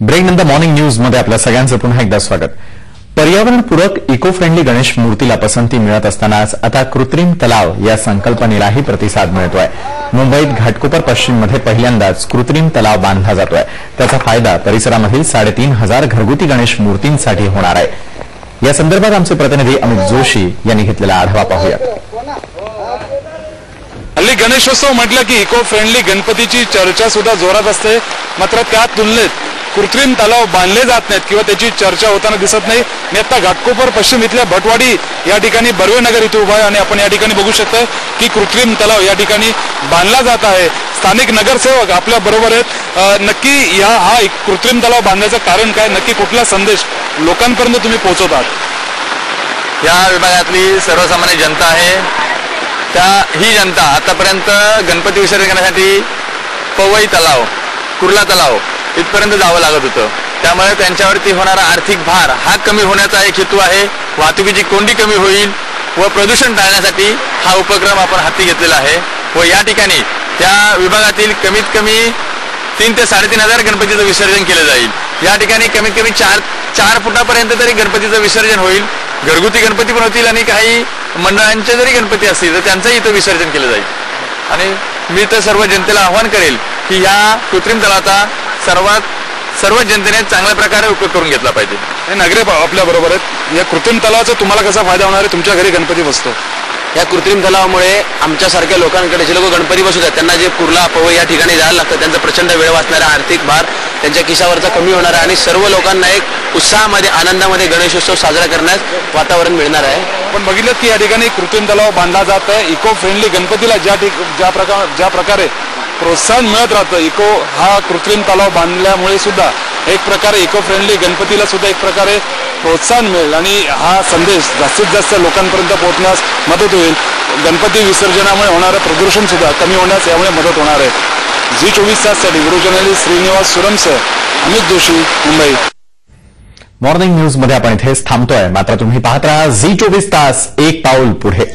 Break नंतर morning news मध्ये आपल्या सगळ्यांचं पुन्हा एकदा स्वागत। पर्यावरणपूरक इको फ्रेंडली गणेश मूर्तीला पसंती मिळत असतानाच आता कृत्रिम तलाव या संकल्पनेलाही प्रतिसाद मिळतोय। मुंबईत घाटकोपर पश्चिममध्ये पहिल्यांदाच कृत्रिम तलाव बांधला जातोय। त्याचा फायदा परिसरामधील 3,500 घरगुती गणेश मूर्तींसाठी होणार आहे। या संदर्भात आमचे प्रतिनिधी अमित जोशी यांनी घेतलेला आढावा पाहूयात। हल्ली गणेशोत्सव म्हटलं की इको फ्रेंडली गणपतीची चर्चा सुद्धा जोरात असते, मात्र त्या तुलनेत कृत्रिम तलाव बांधले जात नाहीत किंवा त्याची चर्चा होताना दिसत नाही। मी आता घाटकोपर पश्चिम इथल्या भटवाडी या ठिकाणी बर्वेनगर इथे उभा आहे आणि आपण या ठिकाणी बघू शकता की कृत्रिम तलाव या ठिकाणी बांधला जात आहे। स्थानिक नगरसेवक आपल्या बरोबर आहेत। नक्की हा कृत्रिम तलाव बांधण्याचं कारण काय, नक्की कुठला संदेश लोकांपर्यंत तुम्ही पोहोचवतात? या विभागातली सर्वसामान्य जनता आहे, ही जनता आतापर्यंत गणपती विसर्जन करण्यासाठी पवई तलाव, कुर्ला तलाव इथपर्यंत जावं लागत होतं। त्यामुळे त्यांच्यावरती होणारा आर्थिक भार हा कमी होण्याचा एक हेतू आहे। वाहतुकीची कोंडी कमी होईल व प्रदूषण टाळण्यासाठी हा उपक्रम आपण हाती घेतलेला आहे व या ठिकाणी त्या विभागातील कमीत कमी 3 ते 3,500 गणपतीचं विसर्जन केलं जाईल। या ठिकाणी कमीत कमी 4 फुटापर्यंत तरी गणपतीचं विसर्जन होईल। घरगुती गणपती पण होतील आणि काही मंडळांचे जरी गणपती असतील तर त्यांचंही इथं विसर्जन केलं जाईल। आणि मी तर सर्व जनतेला आवाहन करेल की या कृत्रिम तलावाचा सर्व जनतेने चांगल्या प्रकारे उपयोग करून घेतला पाहिजे। नागरे आपल्या बरोबर आहेत। या कृत्रिम तलावाचा तुम्हाला कसा फायदा होणार आहे? तुमच्या घरी गणपती बसतो, या कृत्रिम तलावामुळे आमच्यासारख्या लोकांकडे जे लोक गणपती बसवतात त्यांना जे कुर्ला पवई या ठिकाणी जायला लागतं त्यांचा प्रचंड वेळ वाचणारा आर्थिक भार त्यांच्या खिशावरचा कमी होणार आहे आणि सर्व लोकांना एक उत्साहामध्ये आनंदामध्ये गणेशोत्सव साजरा करण्यास वातावरण मिळणार आहे। पण बघितलं की या ठिकाणी कृत्रिम तलाव बांधला जात आहे। इको फ्रेंडली गणपतीला ज्या प्रकारे प्रोत्साहन मिळत राहतं, हा कृत्रिम तलाव बांधल्यामुळे सुद्धा एक प्रकारे इको फ्रेंडली गणपतीला सुद्धा एक प्रकारे प्रोत्साहन मिळेल आणि हा संदेश जास्तीत जास्त लोकांपर्यंत पोहोचण्यास मदत होईल। गणपती विसर्जनामुळे होणारं प्रदूषण सुद्धा कमी होण्यास यामुळे मदत होणार आहे। Zee24 ताससाठी व्हिडिओ जर्नलिस्ट श्रीनिवास सुरमसह अमित जोशी, मुंबई। मॉर्निंग न्यूज मध्ये आपण इथेच थांबतोय, मात्र तुम्ही पाहत राहा Zee24 तास, एक पाऊल पुढे।